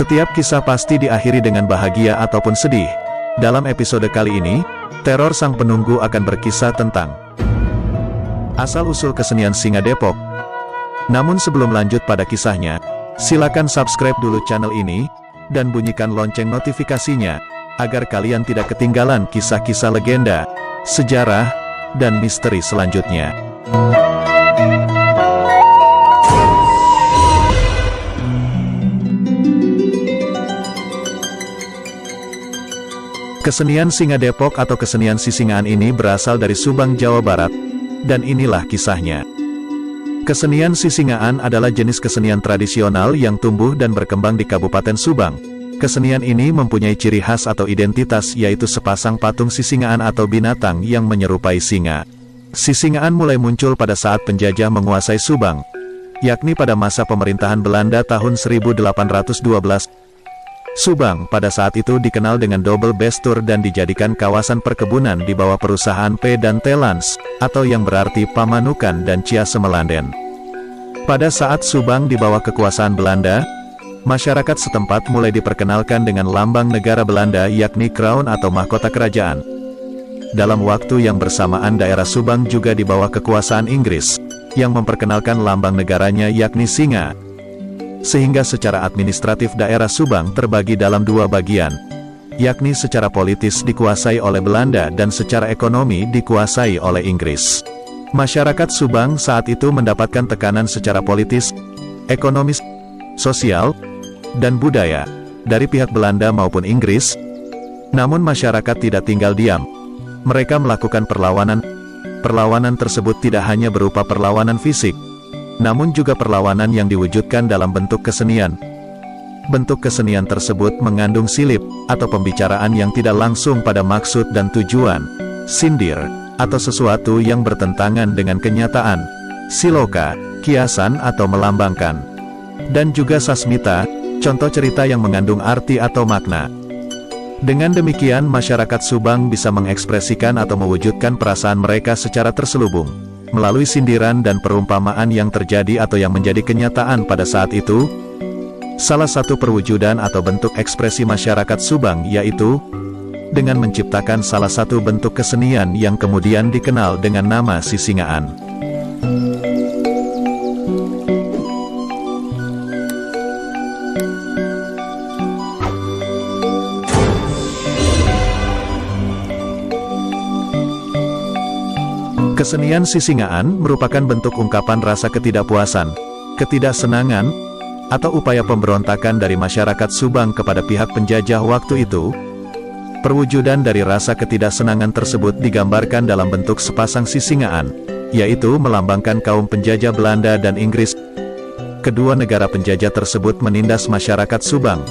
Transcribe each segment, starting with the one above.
Setiap kisah pasti diakhiri dengan bahagia ataupun sedih. Dalam episode kali ini, Teror Sang Penunggu akan berkisah tentang asal-usul kesenian Singa Depok. Namun sebelum lanjut pada kisahnya, silakan subscribe dulu channel ini, dan bunyikan lonceng notifikasinya, agar kalian tidak ketinggalan kisah-kisah legenda, sejarah, dan misteri selanjutnya. Kesenian Singa Depok atau kesenian Sisingaan ini berasal dari Subang, Jawa Barat, dan inilah kisahnya. Kesenian Sisingaan adalah jenis kesenian tradisional yang tumbuh dan berkembang di Kabupaten Subang. Kesenian ini mempunyai ciri khas atau identitas, yaitu sepasang patung sisingaan atau binatang yang menyerupai singa. Sisingaan mulai muncul pada saat penjajah menguasai Subang, yakni pada masa pemerintahan Belanda tahun 1812. Subang pada saat itu dikenal dengan Double Bestur dan dijadikan kawasan perkebunan di bawah perusahaan P dan T Lans, atau yang berarti Pamanukan dan Cia Semelanden. Pada saat Subang di bawah kekuasaan Belanda, masyarakat setempat mulai diperkenalkan dengan lambang negara Belanda yakni Crown atau mahkota kerajaan. Dalam waktu yang bersamaan daerah Subang juga di bawah kekuasaan Inggris, yang memperkenalkan lambang negaranya yakni singa. Sehingga secara administratif daerah Subang terbagi dalam dua bagian, yakni secara politis dikuasai oleh Belanda dan secara ekonomi dikuasai oleh Inggris. Masyarakat Subang saat itu mendapatkan tekanan secara politis, ekonomis, sosial, dan budaya dari pihak Belanda maupun Inggris. Namun masyarakat tidak tinggal diam. Mereka melakukan perlawanan. Perlawanan tersebut tidak hanya berupa perlawanan fisik, namun juga perlawanan yang diwujudkan dalam bentuk kesenian. Bentuk kesenian tersebut mengandung silip, atau pembicaraan yang tidak langsung pada maksud dan tujuan, sindir, atau sesuatu yang bertentangan dengan kenyataan, siloka, kiasan atau melambangkan, dan juga sasmita, contoh cerita yang mengandung arti atau makna. Dengan demikian masyarakat Subang bisa mengekspresikan atau mewujudkan perasaan mereka secara terselubung, melalui sindiran dan perumpamaan yang terjadi atau yang menjadi kenyataan pada saat itu. Salah satu perwujudan atau bentuk ekspresi masyarakat Subang yaitu dengan menciptakan salah satu bentuk kesenian yang kemudian dikenal dengan nama Sisingaan. Kesenian Sisingaan merupakan bentuk ungkapan rasa ketidakpuasan, ketidaksenangan, atau upaya pemberontakan dari masyarakat Subang kepada pihak penjajah waktu itu. Perwujudan dari rasa ketidaksenangan tersebut digambarkan dalam bentuk sepasang sisingaan, yaitu melambangkan kaum penjajah Belanda dan Inggris. Kedua negara penjajah tersebut menindas masyarakat Subang,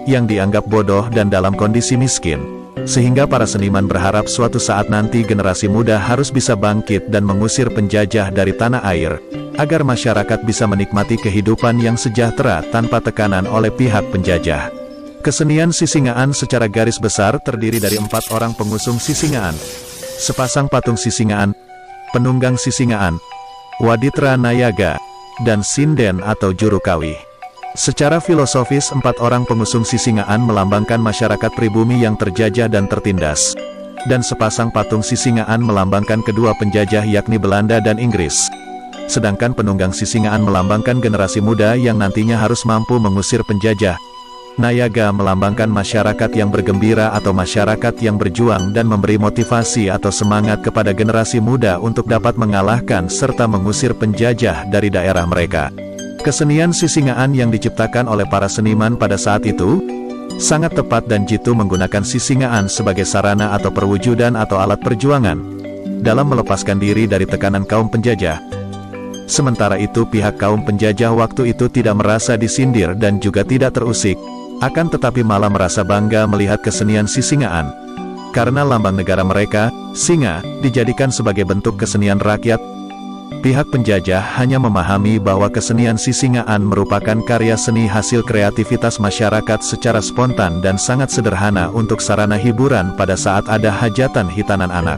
yang dianggap bodoh dan dalam kondisi miskin. Sehingga para seniman berharap suatu saat nanti generasi muda harus bisa bangkit dan mengusir penjajah dari tanah air, agar masyarakat bisa menikmati kehidupan yang sejahtera tanpa tekanan oleh pihak penjajah. Kesenian Sisingaan secara garis besar terdiri dari 4 orang pengusung Sisingaan, sepasang patung Sisingaan, penunggang Sisingaan, Waditra Nayaga, dan Sinden atau Juru Kawih. Secara filosofis 4 orang pengusung Sisingaan melambangkan masyarakat pribumi yang terjajah dan tertindas. Dan sepasang patung Sisingaan melambangkan kedua penjajah yakni Belanda dan Inggris. Sedangkan penunggang Sisingaan melambangkan generasi muda yang nantinya harus mampu mengusir penjajah. Nayaga melambangkan masyarakat yang bergembira atau masyarakat yang berjuang dan memberi motivasi atau semangat kepada generasi muda untuk dapat mengalahkan serta mengusir penjajah dari daerah mereka. Kesenian Sisingaan yang diciptakan oleh para seniman pada saat itu sangat tepat dan jitu menggunakan Sisingaan sebagai sarana atau perwujudan atau alat perjuangan dalam melepaskan diri dari tekanan kaum penjajah. Sementara itu pihak kaum penjajah waktu itu tidak merasa disindir dan juga tidak terusik, akan tetapi malah merasa bangga melihat kesenian Sisingaan. Karena lambang negara mereka, singa, dijadikan sebagai bentuk kesenian rakyat. Pihak penjajah hanya memahami bahwa kesenian Sisingaan merupakan karya seni hasil kreativitas masyarakat secara spontan dan sangat sederhana untuk sarana hiburan pada saat ada hajatan hitanan anak.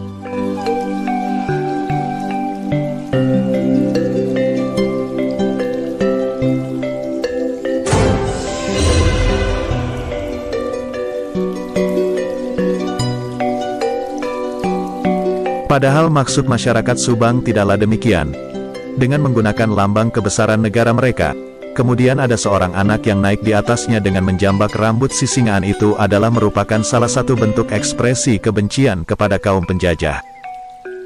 Padahal maksud masyarakat Subang tidaklah demikian. Dengan menggunakan lambang kebesaran negara mereka, kemudian ada seorang anak yang naik di atasnya dengan menjambak rambut Sisingaan itu adalah merupakan salah satu bentuk ekspresi kebencian kepada kaum penjajah.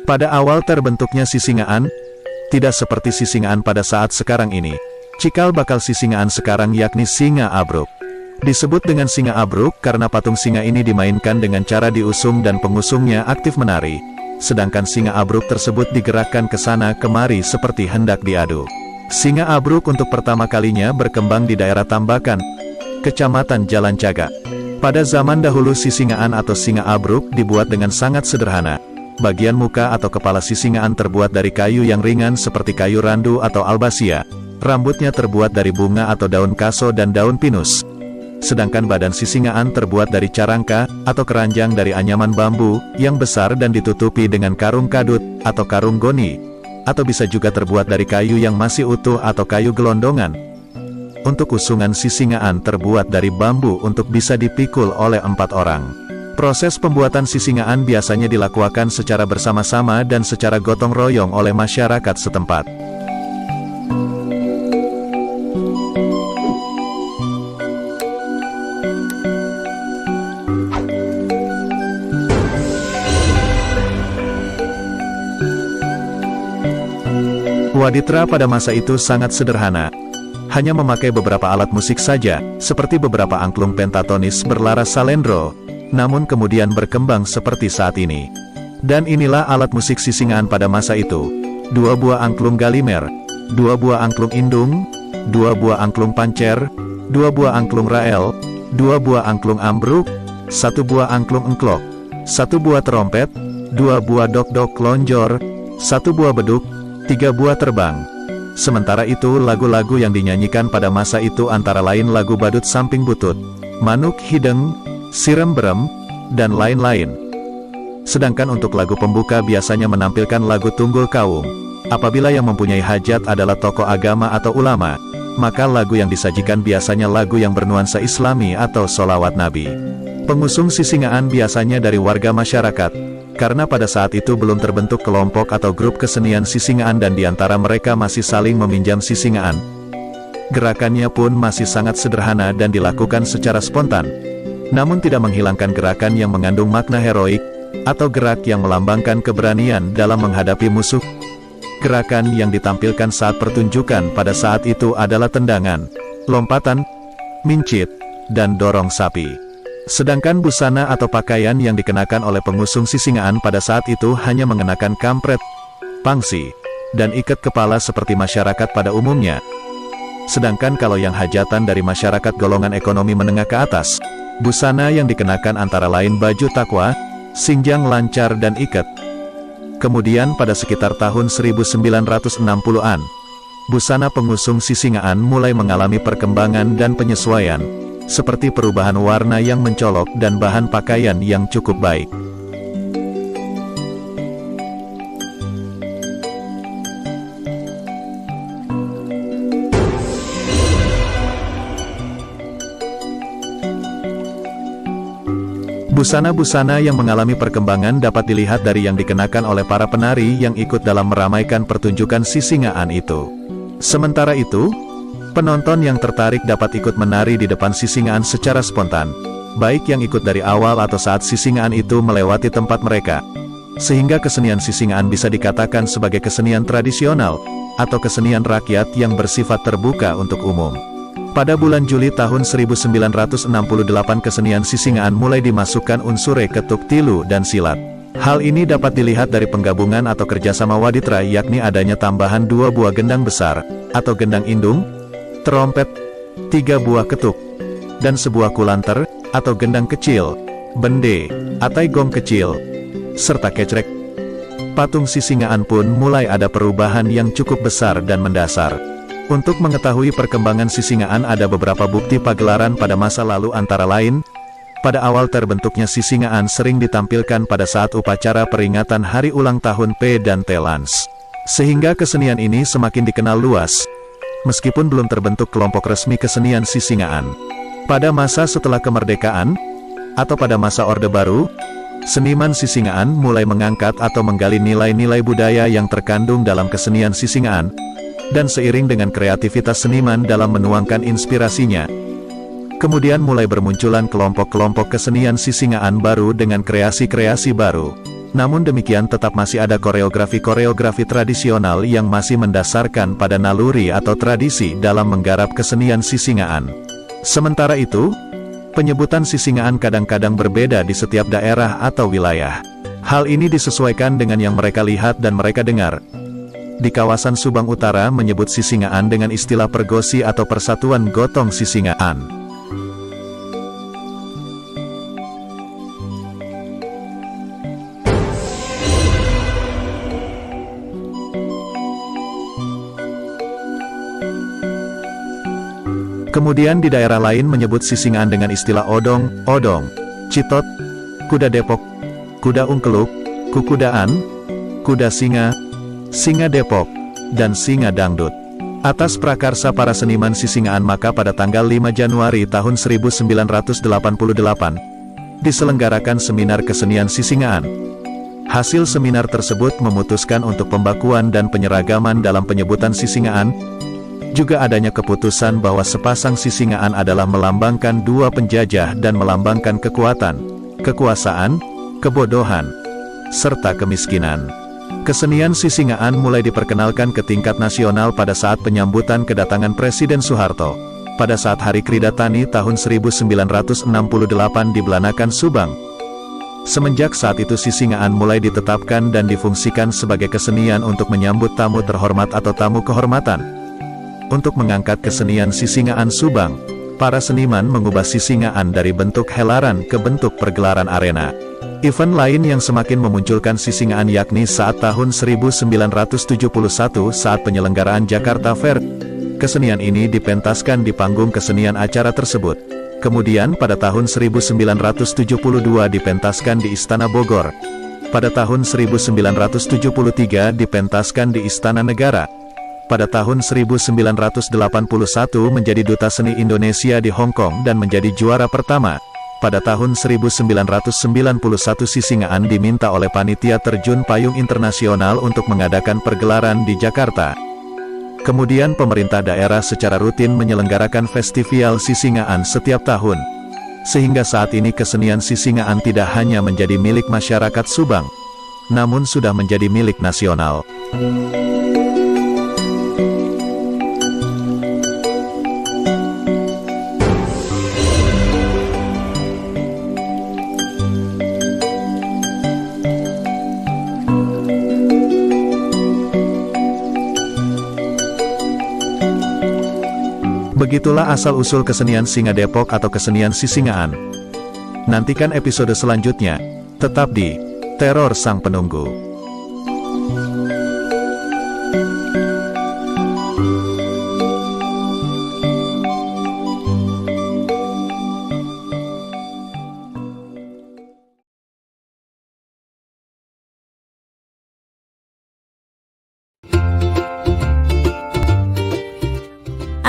Pada awal terbentuknya Sisingaan, tidak seperti Sisingaan pada saat sekarang ini. Cikal bakal Sisingaan sekarang yakni Singa Abruk. Disebut dengan Singa Abruk karena patung singa ini dimainkan dengan cara diusung dan pengusungnya aktif menari. Sedangkan singa abruk tersebut digerakkan ke sana kemari seperti hendak diadu. Singa abruk untuk pertama kalinya berkembang di daerah Tambakan, Kecamatan Jalan Jaga. Pada zaman dahulu sisingaan atau singa abruk dibuat dengan sangat sederhana. Bagian muka atau kepala sisingaan terbuat dari kayu yang ringan seperti kayu randu atau albasia. Rambutnya terbuat dari bunga atau daun kaso dan daun pinus. Sedangkan badan sisingaan terbuat dari carangka, atau keranjang dari anyaman bambu, yang besar dan ditutupi dengan karung kadut, atau karung goni, atau bisa juga terbuat dari kayu yang masih utuh atau kayu gelondongan. Untuk usungan sisingaan terbuat dari bambu untuk bisa dipikul oleh 4 orang. Proses pembuatan sisingaan biasanya dilakukan secara bersama-sama dan secara gotong royong oleh masyarakat setempat. Waditra pada masa itu sangat sederhana. Hanya memakai beberapa alat musik saja, seperti beberapa angklung pentatonis berlaras salendro, namun kemudian berkembang seperti saat ini. Dan inilah alat musik sisingaan pada masa itu. 2 buah angklung galimer, 2 buah angklung indung, 2 buah angklung pancer, 2 buah angklung rael, 2 buah angklung ambruk, 1 buah angklung engklok, 1 buah trompet, 2 buah dok-dok lonjor, 1 buah beduk, 3 buah terbang. Sementara itu lagu-lagu yang dinyanyikan pada masa itu antara lain lagu badut samping butut, manuk hideng, sirem berem, dan lain-lain. Sedangkan untuk lagu pembuka biasanya menampilkan lagu tunggul kaum. Apabila yang mempunyai hajat adalah tokoh agama atau ulama, maka lagu yang disajikan biasanya lagu yang bernuansa islami atau sholawat nabi. Pengusung sisingaan biasanya dari warga masyarakat, karena pada saat itu belum terbentuk kelompok atau grup kesenian sisingaan dan diantara mereka masih saling meminjam sisingaan. Gerakannya pun masih sangat sederhana dan dilakukan secara spontan, namun tidak menghilangkan gerakan yang mengandung makna heroik, atau gerak yang melambangkan keberanian dalam menghadapi musuh. Gerakan yang ditampilkan saat pertunjukan pada saat itu adalah tendangan, lompatan, mincit, dan dorong sapi. Sedangkan busana atau pakaian yang dikenakan oleh pengusung sisingaan pada saat itu hanya mengenakan kampret, pangsi, dan ikat kepala seperti masyarakat pada umumnya. Sedangkan kalau yang hajatan dari masyarakat golongan ekonomi menengah ke atas, busana yang dikenakan antara lain baju takwa, sinjang lancar dan ikat. Kemudian pada sekitar tahun 1960-an, busana pengusung sisingaan mulai mengalami perkembangan dan penyesuaian, seperti perubahan warna yang mencolok dan bahan pakaian yang cukup baik. Busana-busana yang mengalami perkembangan dapat dilihat dari yang dikenakan oleh para penari yang ikut dalam meramaikan pertunjukan sisingaan itu. Sementara itu, penonton yang tertarik dapat ikut menari di depan sisingaan secara spontan, baik yang ikut dari awal atau saat sisingaan itu melewati tempat mereka. Sehingga kesenian sisingaan bisa dikatakan sebagai kesenian tradisional, atau kesenian rakyat yang bersifat terbuka untuk umum. Pada bulan Juli tahun 1968 kesenian sisingaan mulai dimasukkan unsur ketuk tilu dan silat. Hal ini dapat dilihat dari penggabungan atau kerjasama waditra, yakni adanya tambahan 2 buah gendang besar, atau gendang indung, trompet, 3 buah ketuk, dan sebuah kulanter, atau gendang kecil, bende, atau gong kecil, serta kecrek. Patung sisingaan pun mulai ada perubahan yang cukup besar dan mendasar. Untuk mengetahui perkembangan sisingaan ada beberapa bukti pagelaran pada masa lalu antara lain, pada awal terbentuknya sisingaan sering ditampilkan pada saat upacara peringatan hari ulang tahun P dan T Lans. Sehingga kesenian ini semakin dikenal luas, meskipun belum terbentuk kelompok resmi kesenian sisingaan. Pada masa setelah kemerdekaan, atau pada masa Orde Baru, Seniman Sisingaan mulai mengangkat atau menggali nilai-nilai budaya yang terkandung dalam kesenian Sisingaan, dan seiring dengan kreativitas seniman dalam menuangkan inspirasinya, kemudian mulai bermunculan kelompok-kelompok kesenian Sisingaan baru dengan kreasi-kreasi baru. Namun demikian tetap masih ada koreografi-koreografi tradisional yang masih mendasarkan pada naluri atau tradisi dalam menggarap kesenian Sisingaan. Sementara itu, penyebutan Sisingaan kadang-kadang berbeda di setiap daerah atau wilayah. Hal ini disesuaikan dengan yang mereka lihat dan mereka dengar. Di kawasan Subang Utara menyebut Sisingaan dengan istilah pergosi atau Persatuan Gotong Sisingaan. Kemudian di daerah lain menyebut Sisingaan dengan istilah odong, citot, kuda Depok, kuda ungkeluk, kukudaan, kuda singa, singa Depok, dan singa dangdut. Atas prakarsa para seniman Sisingaan maka pada tanggal 5 Januari tahun 1988, diselenggarakan seminar kesenian Sisingaan. Hasil seminar tersebut memutuskan untuk pembakuan dan penyeragaman dalam penyebutan Sisingaan. Juga adanya keputusan bahwa sepasang Sisingaan adalah melambangkan dua penjajah dan melambangkan kekuatan, kekuasaan, kebodohan, serta kemiskinan. Kesenian Sisingaan mulai diperkenalkan ke tingkat nasional pada saat penyambutan kedatangan Presiden Soeharto, pada saat Hari Krida Tani tahun 1968 di Belanakan, Subang. Semenjak saat itu Sisingaan mulai ditetapkan dan difungsikan sebagai kesenian untuk menyambut tamu terhormat atau tamu kehormatan. Untuk mengangkat kesenian Sisingaan Subang, para seniman mengubah Sisingaan dari bentuk helaran ke bentuk pergelaran arena. Event lain yang semakin memunculkan Sisingaan yakni saat tahun 1971 saat penyelenggaraan Jakarta Fair. Kesenian ini dipentaskan di panggung kesenian acara tersebut. Kemudian pada tahun 1972 dipentaskan di Istana Bogor. Pada tahun 1973 dipentaskan di Istana Negara. Pada tahun 1981 menjadi Duta Seni Indonesia di Hong Kong dan menjadi juara pertama. Pada tahun 1991 Sisingaan diminta oleh Panitia Terjun Payung Internasional untuk mengadakan pergelaran di Jakarta. Kemudian pemerintah daerah secara rutin menyelenggarakan festival Sisingaan setiap tahun. Sehingga saat ini kesenian Sisingaan tidak hanya menjadi milik masyarakat Subang, namun sudah menjadi milik nasional. Begitulah asal-usul kesenian Singa Depok atau kesenian Sisingaan. Nantikan episode selanjutnya, tetap di Teror Sang Penunggu.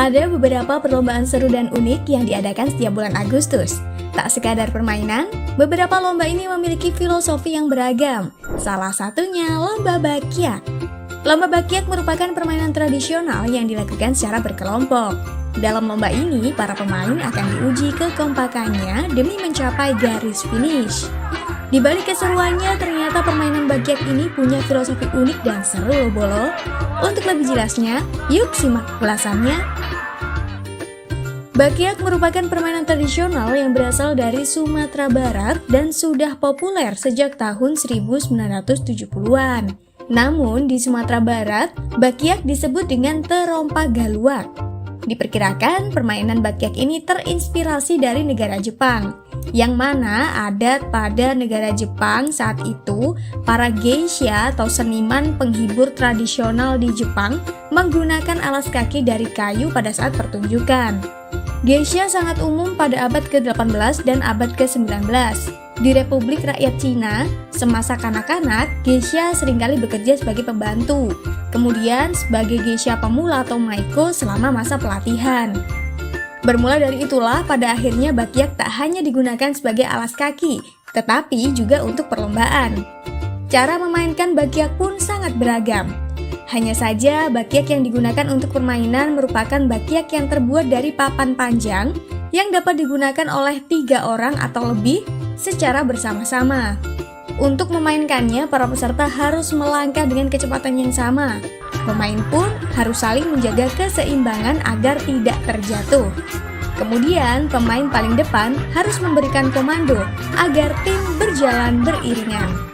Ada beberapa perlombaan seru dan unik yang diadakan setiap bulan Agustus. Tak sekadar permainan, beberapa lomba ini memiliki filosofi yang beragam. Salah satunya Lomba Bakyak. Lomba Bakyak merupakan permainan tradisional yang dilakukan secara berkelompok. Dalam lomba ini, para pemain akan diuji kekompakannya demi mencapai garis finish. Di balik keseruannya, ternyata permainan Bakyak ini punya filosofi unik dan seru loh bolo. Untuk lebih jelasnya, yuk simak ulasannya. Bakyak merupakan permainan tradisional yang berasal dari Sumatera Barat dan sudah populer sejak tahun 1970-an. Namun di Sumatera Barat, Bakyak disebut dengan terompa galuak. Diperkirakan permainan Bakyak ini terinspirasi dari negara Jepang, yang mana adat pada negara Jepang saat itu, para geisha atau seniman penghibur tradisional di Jepang menggunakan alas kaki dari kayu pada saat pertunjukan. Geisha sangat umum pada abad ke-18 dan abad ke-19. Di Republik Rakyat Cina, semasa kanak-kanak, geisha seringkali bekerja sebagai pembantu, kemudian sebagai geisha pemula atau maiko selama masa pelatihan. Bermula dari itulah, pada akhirnya Bakyak tak hanya digunakan sebagai alas kaki, tetapi juga untuk perlombaan. Cara memainkan bakyak pun sangat beragam. Hanya saja bakyak yang digunakan untuk permainan merupakan bakyak yang terbuat dari papan panjang yang dapat digunakan oleh 3 orang atau lebih secara bersama-sama. Untuk memainkannya, para peserta harus melangkah dengan kecepatan yang sama. Pemain pun harus saling menjaga keseimbangan agar tidak terjatuh. Kemudian, pemain paling depan harus memberikan komando agar tim berjalan beriringan.